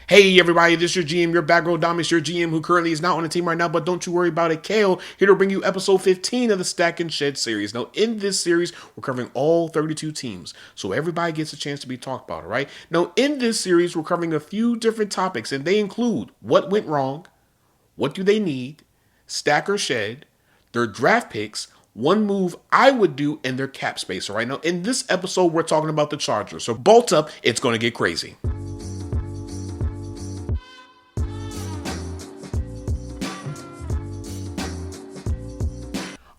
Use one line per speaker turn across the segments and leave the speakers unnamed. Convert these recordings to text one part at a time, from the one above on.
Hey everybody, this is your GM, your back row Domus, your GM who currently is not on the team right now, but don't you worry about it, Kale, here to bring you episode 15 of the Stack and Shed series. Now, in this series, we're covering all 32 teams, so everybody gets a chance to be talked about, alright? Now, in this series, we're covering a few different topics, and they include what went wrong, what do they need, stack or shed, their draft picks, one move I would do, and their cap space, alright? Now, in this episode, we're talking about the Chargers, so bolt up, it's going to get crazy.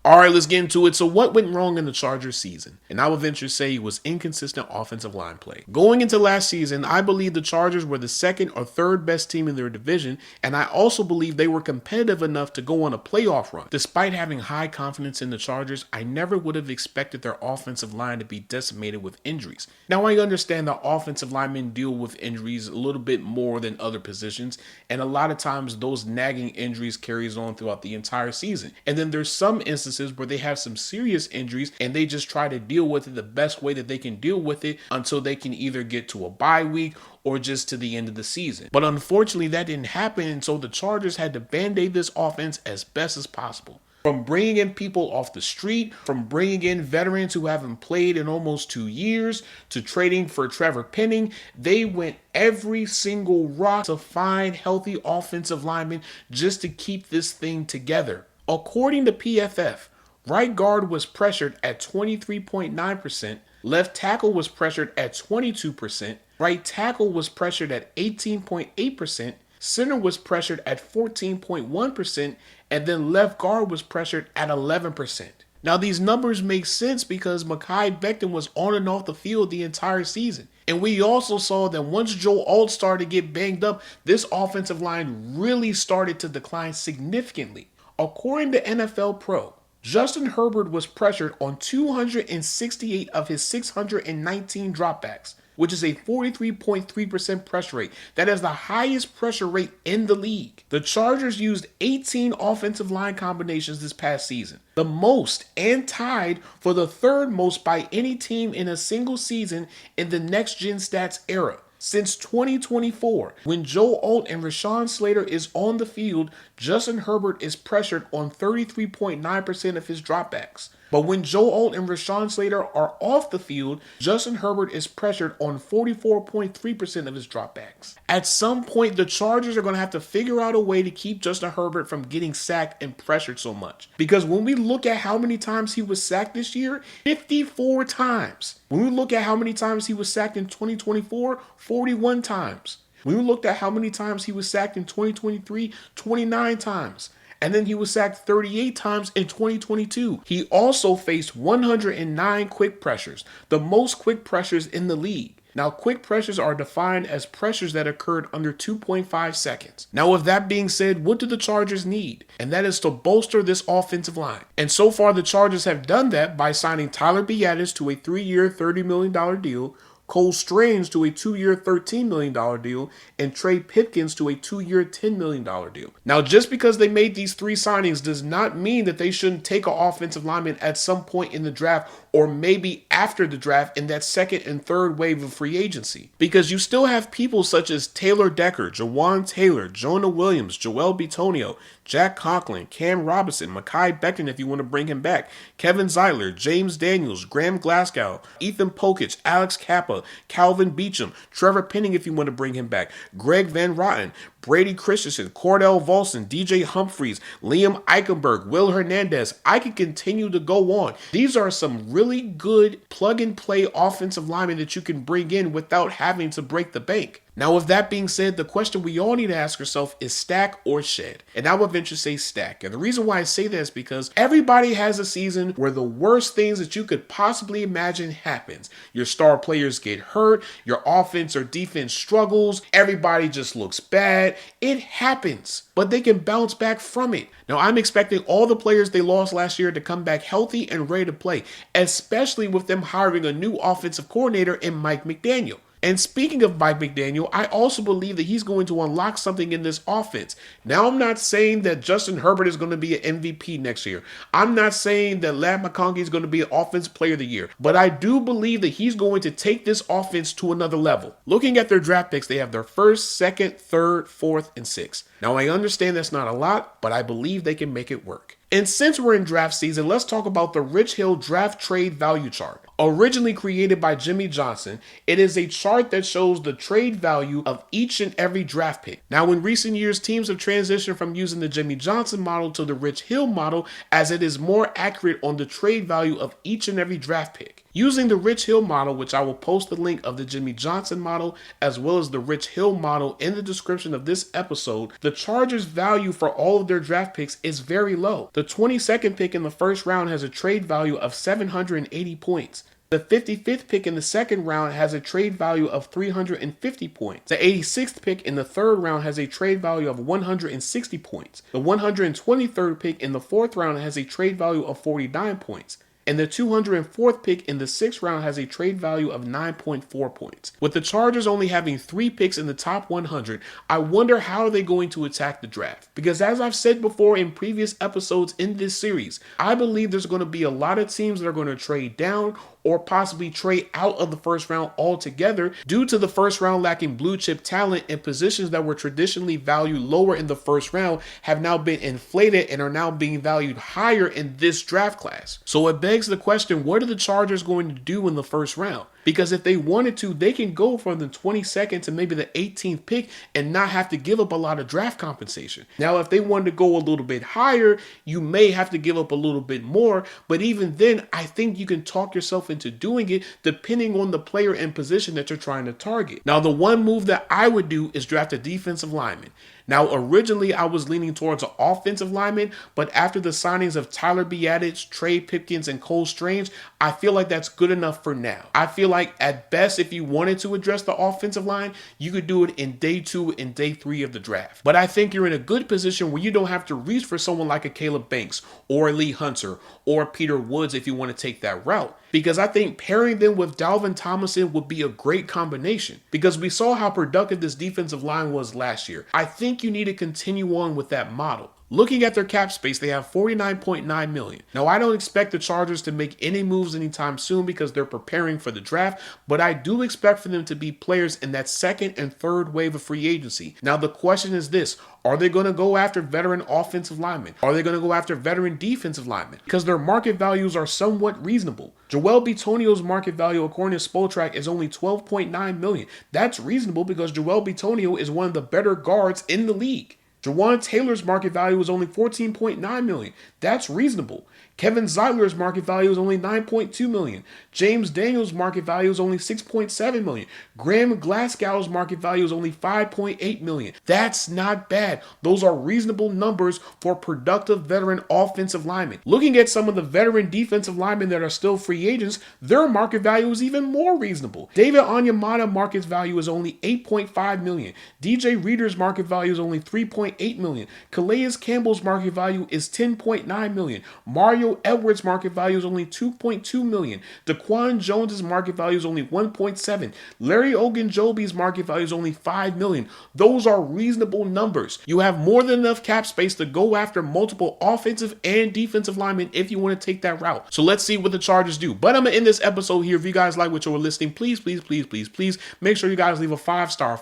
All right, let's get into it. So what went wrong in the Chargers season? And I will venture to say it was inconsistent offensive line play. Going into last season, I believe the Chargers were the second or third best team in their division, and I also believe they were competitive enough to go on a playoff run. Despite having high confidence in the Chargers, I never would have expected their offensive line to be decimated with injuries. Now, I understand that offensive linemen deal with injuries a little bit more than other positions, and a lot of times those nagging injuries carries on throughout the entire season. And then there's some instances where they have some serious injuries and they just try to deal with it the best way that they can deal with it until they can either get to a bye week or just to the end of the season. But unfortunately, that didn't happen, and so the Chargers had to band-aid this offense as best as possible. From bringing in people off the street, from bringing in veterans who haven't played in almost 2 years, to trading for Trevor Penning, they went every single rock to find healthy offensive linemen just to keep this thing together. According to PFF, right guard was pressured at 23.9%, left tackle was pressured at 22%, right tackle was pressured at 18.8%, center was pressured at 14.1%, and then left guard was pressured at 11%. Now, these numbers make sense because Mekhi Becton was on and off the field the entire season. And we also saw that once Joe Alt started to get banged up, this offensive line really started to decline significantly. According to NFL Pro, Justin Herbert was pressured on 268 of his 619 dropbacks, which is a 43.3% pressure rate. That is the highest pressure rate in the league. The Chargers used 18 offensive line combinations this past season, the most and tied for the third most by any team in a single season in the Next Gen Stats era. Since 2024, when Joe Alt and Rashawn Slater is on the field, Justin Herbert is pressured on 33.9% of his dropbacks. But when Joe Alt and Rashawn Slater are off the field, Justin Herbert is pressured on 44.3% of his dropbacks. At some point, the Chargers are going to have to figure out a way to keep Justin Herbert from getting sacked and pressured so much. Because when we look at how many times he was sacked this year, 54 times. When we look at how many times he was sacked in 2024, 41 times. When we looked at how many times he was sacked in 2023, 29 times. And then he was sacked 38 times in 2022. He also faced 109 quick pressures, the most quick pressures in the league. Now, quick pressures are defined as pressures that occurred under 2.5 seconds. Now, with that being said, what do the Chargers need? And that is to bolster this offensive line. And so far, the Chargers have done that by signing Tyler Biadasz to a 3-year, $30 million deal, Cole Strange to a 2-year, $13 million deal, and Trey Pipkins to a 2-year, $10 million deal. Now, just because they made these 3 signings does not mean that they shouldn't take an offensive lineman at some point in the draft or maybe after the draft in that second and third wave of free agency. Because you still have people such as Taylor Decker, Jawan Taylor, Jonah Williams, Joel Bitonio, Jack Conklin, Cam Robinson, Mekhi Becton if you want to bring him back, Kevin Zeitler, James Daniels, Graham Glasgow, Ethan Pokich, Alex Kappa, Calvin Beecham, Trevor Penning if you want to bring him back, Greg Van Rotten, Brady Christensen, Cordell Volson, DJ Humphreys, Liam Eichenberg, Will Hernandez. I could continue to go on. These are some really good plug-and-play offensive linemen that you can bring in without having to break the bank. Now, with that being said, the question we all need to ask ourselves is stack or shed? And I would venture to say stack. And the reason why I say that is because everybody has a season where the worst things that you could possibly imagine happens. Your star players get hurt, your offense or defense struggles, everybody just looks bad. It happens, but they can bounce back from it. Now, I'm expecting all the players they lost last year to come back healthy and ready to play, especially with them hiring a new offensive coordinator in Mike McDaniel. And speaking of Mike McDaniel, I also believe that he's going to unlock something in this offense. Now, I'm not saying that Justin Herbert is going to be an MVP next year. I'm not saying that Ladd McConkey is going to be an offensive player of the year. But I do believe that he's going to take this offense to another level. Looking at their draft picks, they have their first, second, third, fourth, and sixth. Now, I understand that's not a lot, but I believe they can make it work. And since we're in draft season, let's talk about the Rich Hill draft trade value chart. Originally created by Jimmy Johnson, it is a chart that shows the trade value of each and every draft pick. Now, in recent years, teams have transitioned from using the Jimmy Johnson model to the Rich Hill model, as it is more accurate on the trade value of each and every draft pick. Using the Rich Hill model, which I will post the link of the Jimmy Johnson model as well as the Rich Hill model in the description of this episode, the Chargers' value for all of their draft picks is very low. The 22nd pick in the first round has a trade value of 780 points. The 55th pick in the second round has a trade value of 350 points. The 86th pick in the third round has a trade value of 160 points. The 123rd pick in the fourth round has a trade value of 49 points. And the 204th pick in the sixth round has a trade value of 9.4 points. With the Chargers only having 3 picks in the top 100, I wonder how they're going to attack the draft. Because as I've said before in previous episodes in this series, I believe there's going to be a lot of teams that are going to trade down or possibly trade out of the first round altogether due to the first round lacking blue chip talent, and positions that were traditionally valued lower in the first round have now been inflated and are now being valued higher in this draft class. So it begs the question, what are the Chargers going to do in the first round? Because if they wanted to, they can go from the 22nd to maybe the 18th pick and not have to give up a lot of draft compensation. Now, if they wanted to go a little bit higher, you may have to give up a little bit more. But even then, I think you can talk yourself into doing it depending on the player and position that you're trying to target. Now, the one move that I would do is draft a defensive lineman. Now, originally, I was leaning towards an offensive lineman, but after the signings of Tyler Biadasz, Trey Pipkins, and Cole Strange, I feel like that's good enough for now. I feel like at best, if you wanted to address the offensive line, you could do it in day 2 and day 3 of the draft. But I think you're in a good position where you don't have to reach for someone like a Caleb Banks or Lee Hunter or Peter Woods if you want to take that route. Because I think pairing them with Dalvin Tomlinson would be a great combination. Because we saw how productive this defensive line was last year. I think you need to continue on with that model. Looking at their cap space, they have $49.9 million. Now, I don't expect the Chargers to make any moves anytime soon because they're preparing for the draft, but I do expect for them to be players in that second and third wave of free agency. Now, the question is this: are they going to go after veteran offensive linemen? Are they going to go after veteran defensive linemen? Because their market values are somewhat reasonable. Joel Bitonio's market value, according to Spotrac, is only $12.9 million. That's reasonable because Joel Bitonio is one of the better guards in the league. Jawan Taylor's market value is only $14.9 million. That's reasonable. Kevin Zeitler's market value is only $9.2 million. James Daniels' market value is only $6.7 million. Graham Glasgow's market value is only $5.8 million. That's not bad. Those are reasonable numbers for productive veteran offensive linemen. Looking at some of the veteran defensive linemen that are still free agents, their market value is even more reasonable. David Onyemata market value is only $8.5 million. DJ Reader's market value is only $3.8 million. Calais Campbell's market value is $10.9 million. Mario Edwards' market value is only $2.2 million. Daquan Jones's market value is only $1.7 million. Larry Ogunjobi's market value is only $5 million. Those are reasonable numbers. You have more than enough cap space to go after multiple offensive and defensive linemen if you want to take that route. So let's see what the Chargers do. But I'm going to end this episode here. If you guys like what you're listening, please make sure you guys leave a 5-star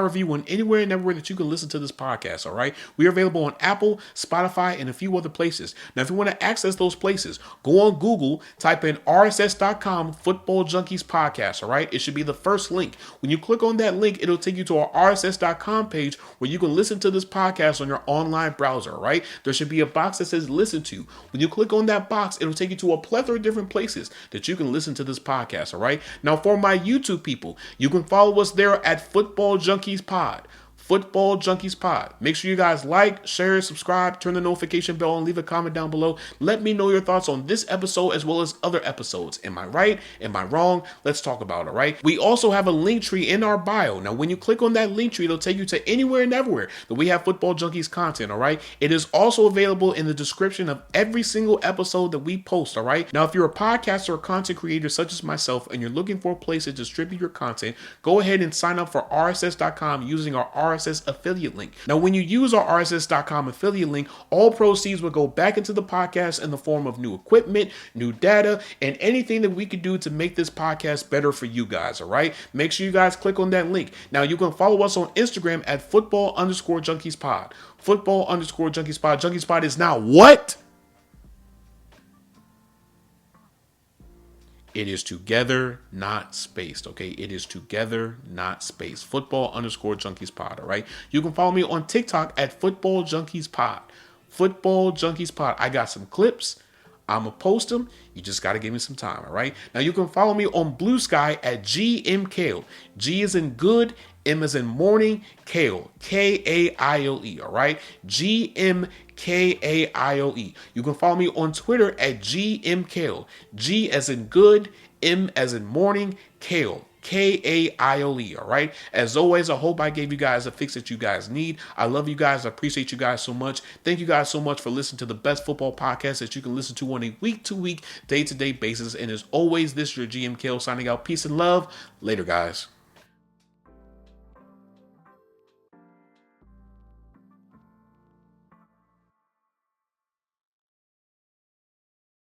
review on anywhere and everywhere that you can listen to this podcast, all right? We are available on Apple, Spotify, and a few other places. Now, if you want to access those places, go on Google, type in rss.com Football Junkies Podcast, all right? It should be the first link. When you click on that link, it'll take you to our rss.com page where you can listen to this podcast on your online browser, all right? There should be a box that says listen to. When you click on that box, it'll take you to a plethora of different places that you can listen to this podcast, all right? Now, for my YouTube people, you can follow us there at Football Junkies Pod. Football Junkies Pod. Make sure you guys like, share, subscribe, turn the notification bell, and leave a comment down below. Let me know your thoughts on this episode as well as other episodes. Am I right? Am I wrong? Let's talk about it, all right? We also have a link tree in our bio. Now, when you click on that link tree, it'll take you to anywhere and everywhere that we have Football Junkies content, all right? It is also available in the description of every single episode that we post, all right? Now, if you're a podcaster or content creator such as myself and you're looking for a place to distribute your content, go ahead and sign up for RSS.com using our RSS affiliate link. Now, when you use our RSS.com affiliate link, all proceeds will go back into the podcast in the form of new equipment, new data, and anything that we could do to make this podcast better for you guys, all right? Make sure you guys click on that link. Now, you can follow us on Instagram at football_junkiespod. Football_junkiespod. Junkiespod is now what? It is together, not spaced, okay? It is together, not spaced. Football_junkiespod, all right? You can follow me on TikTok at footballjunkiespod. Footballjunkiespod. I got some clips. I'm going to post them. You just got to give me some time, all right? Now, you can follow me on Blue Sky at GMKale. G is in good, M is in morning, Kale. K-A-I-L-E, all right? GMKAIOE. You can follow me on Twitter at GMKale. G as in good, M as in morning, Kale. K-A-I-O-E, all right? As always, I hope I gave you guys a fix that you guys need. I love you guys. I appreciate you guys so much. Thank you guys so much for listening to the best football podcast that you can listen to on a week-to-week, day-to-day basis. And as always, this is your GM Kale signing out. Peace and love. Later, guys.